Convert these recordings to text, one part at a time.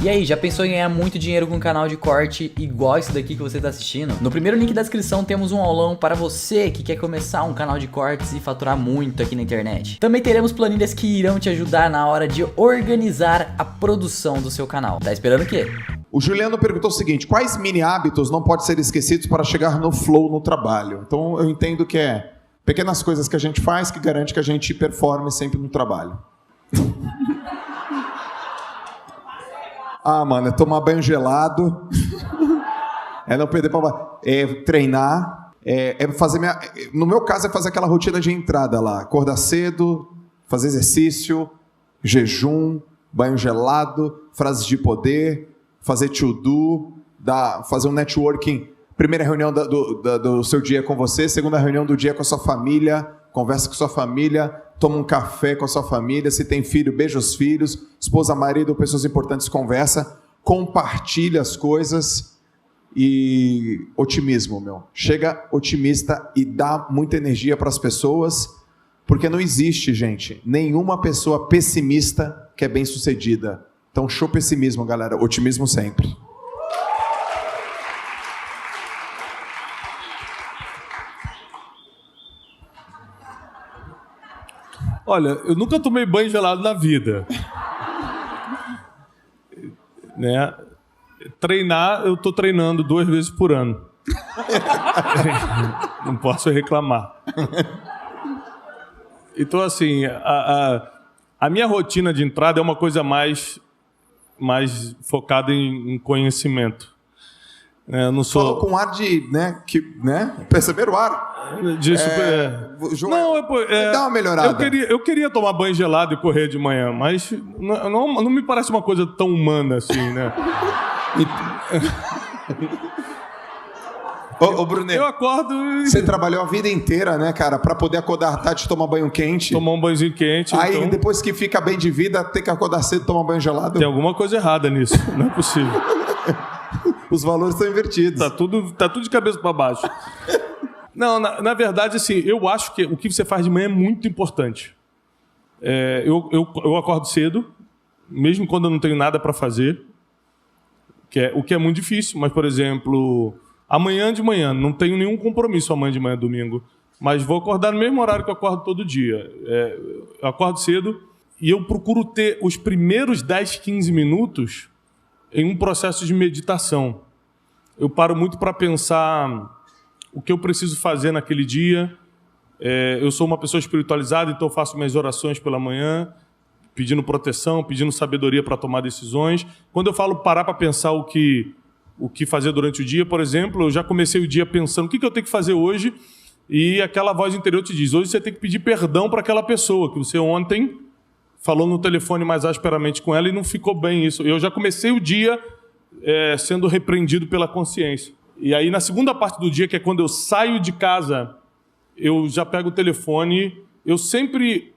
E aí, já pensou em ganhar muito dinheiro com um canal de corte igual esse daqui que você está assistindo? No primeiro link da descrição temos um aulão para você que quer começar um canal de cortes e faturar muito aqui na internet. Também teremos planilhas que irão te ajudar na hora de organizar a produção do seu canal. Tá esperando o quê? O Juliano perguntou o seguinte: quais mini hábitos não podem ser esquecidos para chegar no flow no trabalho? Então eu entendo que é pequenas coisas que a gente faz que garante que a gente performe sempre no trabalho. Mano, é tomar banho gelado, é não perder para treinar, fazer no meu caso é fazer aquela rotina de entrada lá, acordar cedo, fazer exercício, jejum, banho gelado, frases de poder, fazer to-do, fazer um networking, primeira reunião do seu dia com você, segunda reunião do dia com a sua família, conversa com sua família, toma um café com a sua família, se tem filho, beija os filhos, esposa, marido, pessoas importantes, conversa, compartilha as coisas e otimismo, meu. Chega otimista e dá muita energia para as pessoas, porque não existe, gente, nenhuma pessoa pessimista que é bem sucedida. Então, show pessimismo, galera, otimismo sempre. Olha, eu nunca tomei banho gelado na vida. Né? Treinar, eu estou treinando 2 vezes por ano. Não posso reclamar. Então, assim, a minha rotina de entrada é uma coisa mais focada em conhecimento. Eu não sou... Falou com ar de, perceberam o ar? João, dá uma melhorada. Eu queria tomar banho gelado e correr de manhã, mas não me parece uma coisa tão humana assim, né? Ô, Brunet, eu acordo e... Você trabalhou a vida inteira, né, cara, pra poder acordar tarde e tomar banho quente. Tomar um banhozinho quente. Aí, então... depois que fica bem de vida, tem que acordar cedo e tomar banho gelado. Tem alguma coisa errada nisso, não é possível. Os valores estão invertidos. Tá tudo de cabeça para baixo. Não, na verdade, assim, eu acho que o que você faz de manhã é muito importante. Eu acordo cedo, mesmo quando eu não tenho nada para fazer, o que é muito difícil, mas, por exemplo, amanhã de manhã, não tenho nenhum compromisso amanhã de manhã, domingo, mas vou acordar no mesmo horário que eu acordo todo dia. Eu acordo cedo e eu procuro ter os primeiros 10, 15 minutos em um processo de meditação. Eu paro muito para pensar o que eu preciso fazer naquele dia. Eu sou uma pessoa espiritualizada, então eu faço minhas orações pela manhã, pedindo proteção, pedindo sabedoria para tomar decisões. Quando eu falo parar para pensar o que fazer durante o dia, por exemplo, eu já comecei o dia pensando o que eu tenho que fazer hoje, e aquela voz interior te diz: hoje você tem que pedir perdão para aquela pessoa que você ontem falou no telefone mais asperamente com ela e não ficou bem isso. Eu já comecei o dia sendo repreendido pela consciência. E aí, na segunda parte do dia, que é quando eu saio de casa, eu já pego o telefone, eu sempre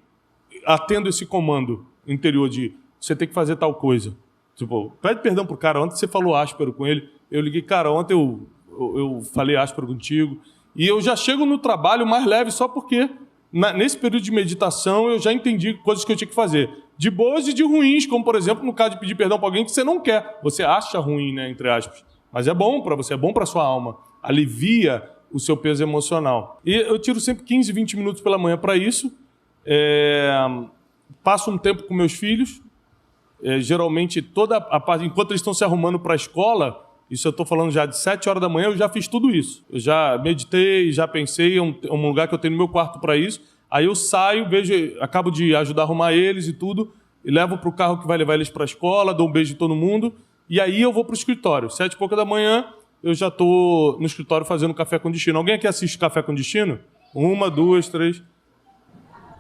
atendo esse comando interior de você tem que fazer tal coisa. Tipo, pede perdão pro cara, ontem você falou áspero com ele, eu liguei, cara, ontem eu falei áspero contigo, e eu já chego no trabalho mais leve só porque nesse período de meditação eu já entendi coisas que eu tinha que fazer, de boas e de ruins, como por exemplo no caso de pedir perdão para alguém que você não quer, você acha ruim, né, entre aspas, mas é bom para você, é bom para sua alma, alivia o seu peso emocional. E eu tiro sempre 15, 20 minutos pela manhã para isso, passo um tempo com meus filhos, geralmente toda a parte, enquanto eles estão se arrumando para a escola, isso eu estou falando já de 7 horas da manhã, eu já fiz tudo isso. Eu já meditei, já pensei, é um lugar que eu tenho no meu quarto para isso. Aí eu saio, acabo de ajudar a arrumar eles e tudo, e levo para o carro que vai levar eles para a escola, dou um beijo em todo mundo, e aí eu vou para o escritório. 7 e pouca da manhã, eu já estou no escritório fazendo café com destino. Alguém aqui assiste Café com Destino? 1, 2, 3,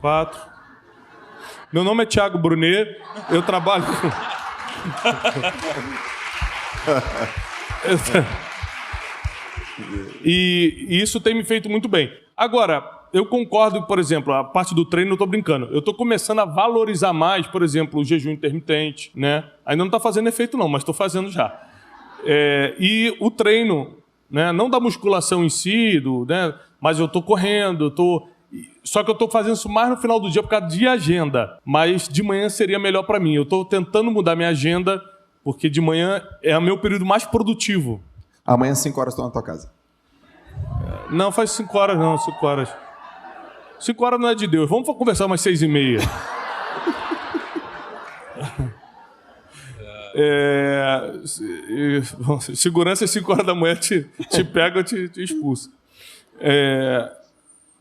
4. Meu nome é Thiago Brunet, eu trabalho com... E isso tem me feito muito bem. Agora, eu concordo, por exemplo, a parte do treino eu estou brincando. Eu estou começando a valorizar mais, por exemplo, o jejum intermitente, né? Ainda não está fazendo efeito não, mas estou fazendo já. E o treino, né? Não da musculação em si, né? Mas eu estou correndo, só que eu estou fazendo isso mais no final do dia por causa de agenda. Mas de manhã seria melhor para mim. Eu estou tentando mudar minha agenda porque de manhã é o meu período mais produtivo. Amanhã, 5 horas, estou na tua casa. Não, faz 5 horas não, 5 horas. 5 horas não é de Deus. Vamos conversar umas 6h30. Segurança às 5 horas da manhã te pega ou te expulsa.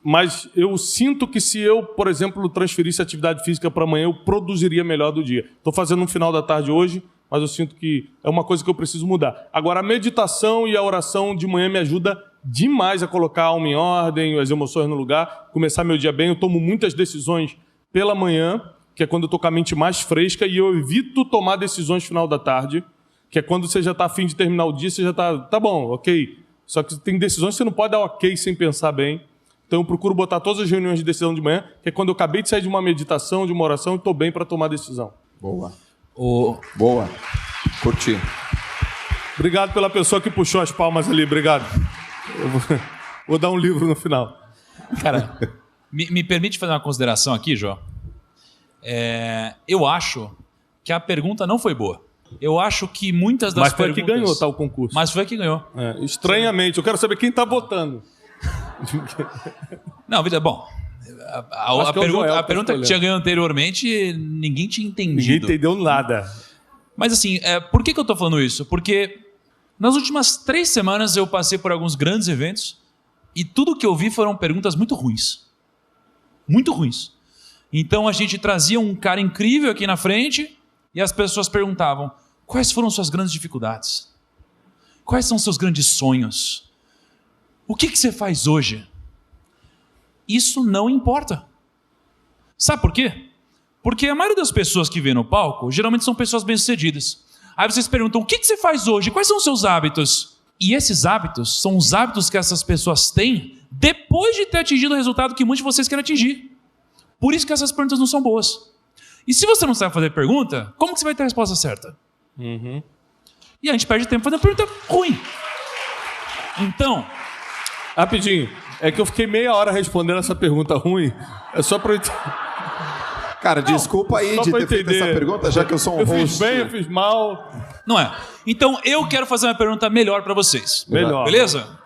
Mas eu sinto que se eu, por exemplo, transferisse a atividade física para amanhã, eu produziria melhor do dia. Estou fazendo no final da tarde hoje, mas eu sinto que é uma coisa que eu preciso mudar. Agora, a meditação e a oração de manhã me ajuda demais a colocar a alma em ordem, as emoções no lugar, começar meu dia bem. Eu tomo muitas decisões pela manhã, que é quando eu estou com a mente mais fresca, e eu evito tomar decisões no final da tarde, que é quando você já está a fim de terminar o dia, você já está, tá bom, ok. Só que tem decisões que você não pode dar ok sem pensar bem. Então eu procuro botar todas as reuniões de decisão de manhã, que é quando eu acabei de sair de uma meditação, de uma oração, e estou bem para tomar decisão. Boa. Boa. Curti. Obrigado pela pessoa que puxou as palmas ali, obrigado. Eu vou dar um livro no final. Cara, me permite fazer uma consideração aqui, Jó? Eu acho que a pergunta não foi boa. Eu acho que muitas das Mas foi perguntas... que ganhou, tá, o concurso. Mas foi que ganhou. Estranhamente, eu quero saber quem está votando. Não, bom... A pergunta que tinha ganho anteriormente, ninguém tinha entendido. Ninguém entendeu nada. Mas assim, por que eu estou falando isso? Porque nas últimas 3 semanas eu passei por alguns grandes eventos e tudo que eu vi foram perguntas muito ruins. Muito ruins. Então a gente trazia um cara incrível aqui na frente e as pessoas perguntavam: quais foram suas grandes dificuldades? Quais são seus grandes sonhos? O que você faz hoje? Isso não importa. Sabe por quê? Porque a maioria das pessoas que vêm no palco geralmente são pessoas bem-sucedidas. Aí vocês perguntam: o que você faz hoje? Quais são os seus hábitos? E esses hábitos são os hábitos que essas pessoas têm depois de ter atingido o resultado que muitos de vocês querem atingir. Por isso que essas perguntas não são boas. E se você não sabe fazer pergunta, como que você vai ter a resposta certa? E a gente perde tempo fazendo pergunta ruim. Então... Rapidinho, é que eu fiquei meia hora respondendo essa pergunta ruim. É só para eu... Cara, desculpa aí de ter feito essa pergunta, já que eu sou um host. Eu fiz bem, eu fiz mal. Não é. Então eu quero fazer uma pergunta melhor para vocês. Melhor. Beleza?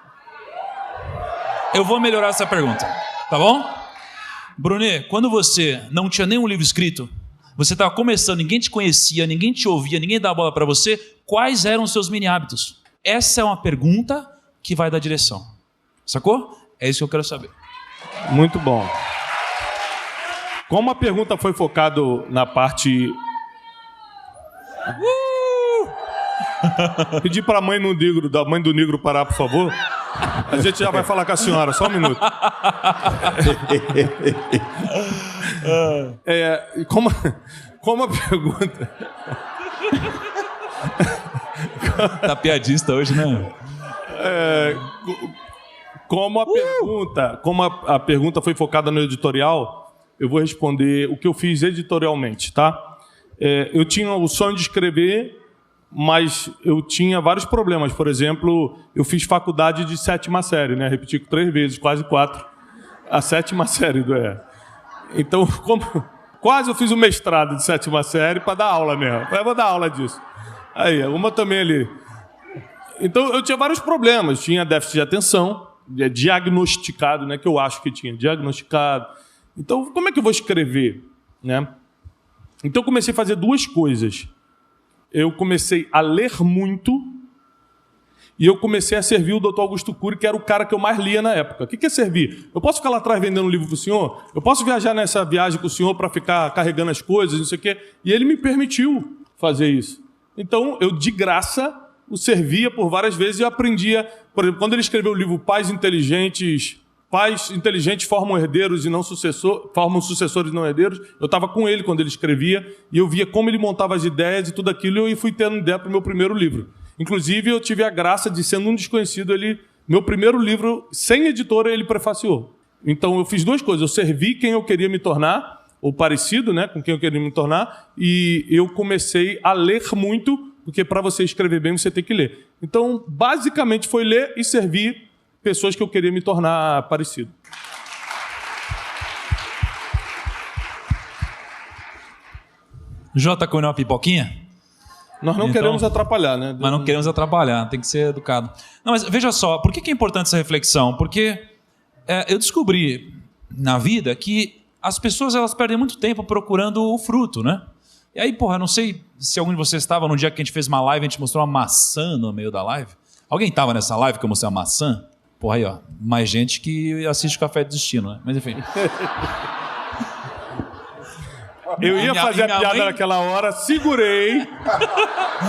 Eu vou melhorar essa pergunta. Tá bom? Brunet, quando você não tinha nenhum livro escrito, você estava começando, ninguém te conhecia, ninguém te ouvia, ninguém dava bola para você, quais eram os seus mini hábitos? Essa é uma pergunta que vai dar direção. Sacou? É isso que eu quero saber. Muito bom. Como a pergunta foi focada na parte... Pedir para a mãe do negro parar, por favor. A gente já vai falar com a senhora, só um minuto. Como a pergunta... Tá piadista hoje, né? Como a pergunta foi focada no editorial, eu vou responder o que eu fiz editorialmente, tá? Eu tinha o sonho de escrever, mas eu tinha vários problemas. Por exemplo, eu fiz faculdade de 7ª série, né? Repeti 3 vezes, quase 4. A 7ª série do EA. Então, quase eu fiz um mestrado de 7ª série para dar aula mesmo. Eu vou dar aula disso. Aí, uma também ali. Então, eu tinha vários problemas. Tinha déficit de atenção, diagnosticado, né? Que eu acho que tinha, diagnosticado. Então, como é que eu vou escrever, né? Então, eu comecei a fazer 2 coisas. Eu comecei a ler muito e eu comecei a servir o Dr. Augusto Cury, que era o cara que eu mais lia na época. O que é servir? Eu posso ficar lá atrás vendendo um livro para o senhor? Eu posso viajar nessa viagem com o senhor para ficar carregando as coisas, não sei o quê? E ele me permitiu fazer isso. Então, eu, de graça, o servia por várias vezes e eu aprendia. Por exemplo, quando ele escreveu o livro Pais Inteligentes formam herdeiros e não formam sucessores e não herdeiros, eu estava com ele quando ele escrevia e eu via como ele montava as ideias e tudo aquilo e eu fui tendo ideia para o meu primeiro livro. Inclusive, eu tive a graça de, sendo um desconhecido, meu primeiro livro, sem editora, ele prefaciou. Então, eu fiz 2 coisas. Eu servi quem eu queria me tornar, ou parecido, né, com quem eu queria me tornar, e eu comecei a ler muito, porque para você escrever bem, você tem que ler. Então, basicamente, foi ler e servir pessoas que eu queria me tornar parecido. Jota, comeu uma pipoquinha? Nós não Então, queremos atrapalhar, né? Mas não queremos atrapalhar, tem que ser educado. Não, mas veja só, por que é importante essa reflexão? Porque eu descobri na vida que as pessoas elas perdem muito tempo procurando o fruto, né? E aí, porra, eu não sei se algum de vocês estava no dia que a gente fez uma live, a gente mostrou uma maçã no meio da live. Alguém estava nessa live que eu mostrei uma maçã? Porra, aí, ó, mais gente que assiste Café do Destino, né? Mas enfim. Eu ia fazer a piada naquela hora, segurei.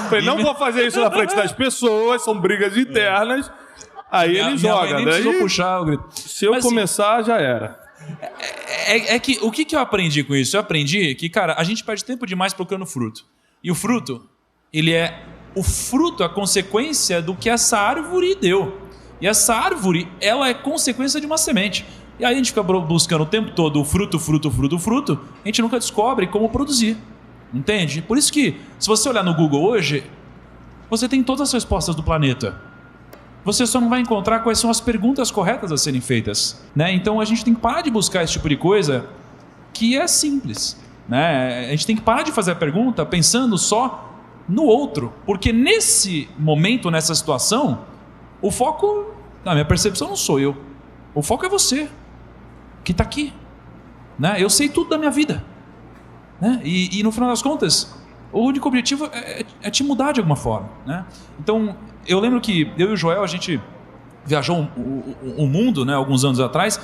Falei, não vou fazer isso na frente das pessoas, são brigas internas. Aí ele joga, nem né? precisou puxar o grito. Se eu começar, já era. Que o que eu aprendi com isso? Eu aprendi que, cara, a gente perde tempo demais procurando fruto. E o fruto, o fruto é a consequência do que essa árvore deu. E essa árvore, ela é consequência de uma semente. E aí a gente fica buscando o tempo todo o fruto, a gente nunca descobre como produzir. Entende? Por isso que, se você olhar no Google hoje, você tem todas as respostas do planeta. Você só não vai encontrar quais são as perguntas corretas a serem feitas. Né? Então a gente tem que parar de buscar esse tipo de coisa que é simples. Né? A gente tem que parar de fazer a pergunta pensando só no outro. Porque nesse momento, nessa situação, o foco, na minha percepção, não sou eu. O foco é você, que está aqui. Né? Eu sei tudo da minha vida. Né? E no final das contas, o único objetivo é te mudar de alguma forma. Né? Então, eu lembro que eu e o Joel, a gente viajou o mundo, né, alguns anos atrás,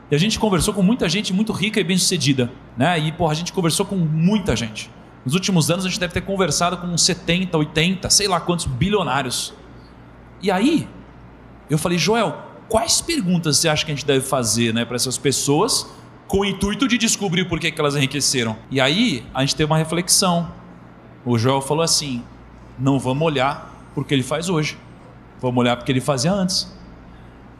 e a gente conversou com muita gente muito rica e bem-sucedida. Né? E, porra, a gente conversou com muita gente. Nos últimos anos, a gente deve ter conversado com uns 70, 80, sei lá quantos bilionários. E aí, eu falei, Joel, quais perguntas você acha que a gente deve fazer, né, para essas pessoas com o intuito de descobrir por que elas enriqueceram? E aí, a gente teve uma reflexão. O Joel falou assim, não vamos olhar porque ele faz hoje, vamos olhar porque ele fazia antes.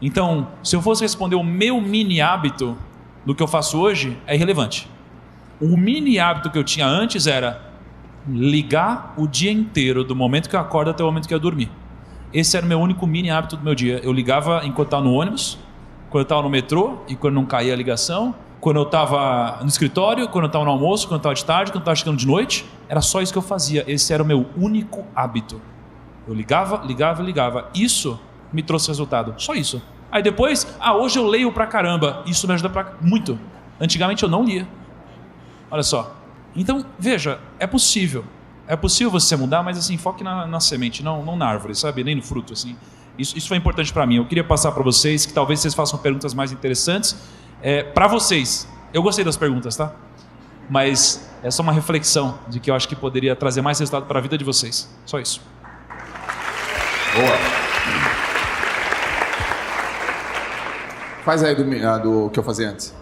Então, se eu fosse responder o meu mini hábito do que eu faço hoje, é irrelevante. O mini hábito que eu tinha antes era ligar o dia inteiro, do momento que eu acordo até o momento que eu dormir. Esse era o meu único mini hábito do meu dia. Eu ligava enquanto estava no ônibus, quando eu estava no metrô e quando não caía a ligação, quando eu estava no escritório, quando eu estava no almoço, quando eu estava de tarde, quando eu estava chegando de noite. Era só isso que eu fazia. Esse era o meu único hábito. Eu ligava. Isso me trouxe resultado. Só isso. Aí depois, hoje eu leio pra caramba. Isso me ajuda muito. Antigamente eu não lia. Olha só. Então, veja, é possível. É possível você mudar, mas assim, foque na semente, não na árvore, sabe? Nem no fruto, assim. Isso foi importante para mim. Eu queria passar para vocês, que talvez vocês façam perguntas mais interessantes. Para vocês, eu gostei das perguntas, tá? Mas é só uma reflexão de que eu acho que poderia trazer mais resultado para a vida de vocês. Só isso. Boa. Faz aí do que eu fazia antes.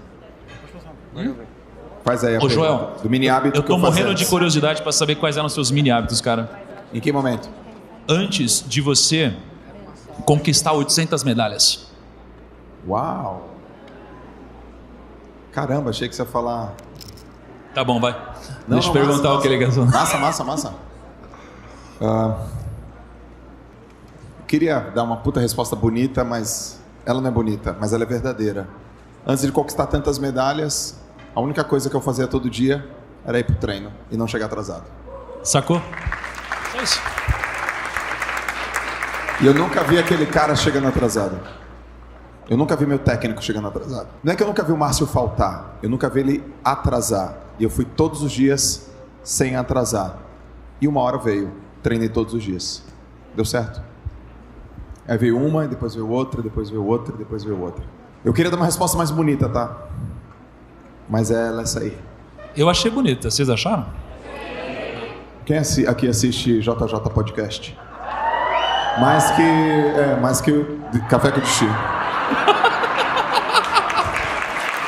Faz aí a Ô, Joel, do mini hábito eu que eu tô fazia morrendo antes. de curiosidade para saber quais eram os seus mini hábitos, cara. Em que momento? Antes de você conquistar 800 medalhas. Uau. Caramba, achei que você ia falar... Tá bom, vai. Não, Deixa eu perguntar o que ele quer fazer. Massa. Queria dar uma puta resposta bonita, mas ela não é bonita, mas ela é verdadeira. Antes de conquistar tantas medalhas, a única coisa que eu fazia todo dia era ir pro treino e não chegar atrasado. Sacou? Só isso. E eu nunca vi aquele cara chegando atrasado. Eu nunca vi meu técnico chegando atrasado. Não é que eu nunca vi o Márcio faltar, eu nunca vi ele atrasar. E eu fui todos os dias sem atrasar. E uma hora veio, treinei todos os dias. Deu certo? Aí veio uma, e depois veio outra, depois veio outra, depois veio outra. Eu queria dar uma resposta mais bonita, tá? Mas ela é essa aí. Eu achei bonita, vocês acharam? Quem aqui assiste JJ Podcast? Mais que o Café com o Destino.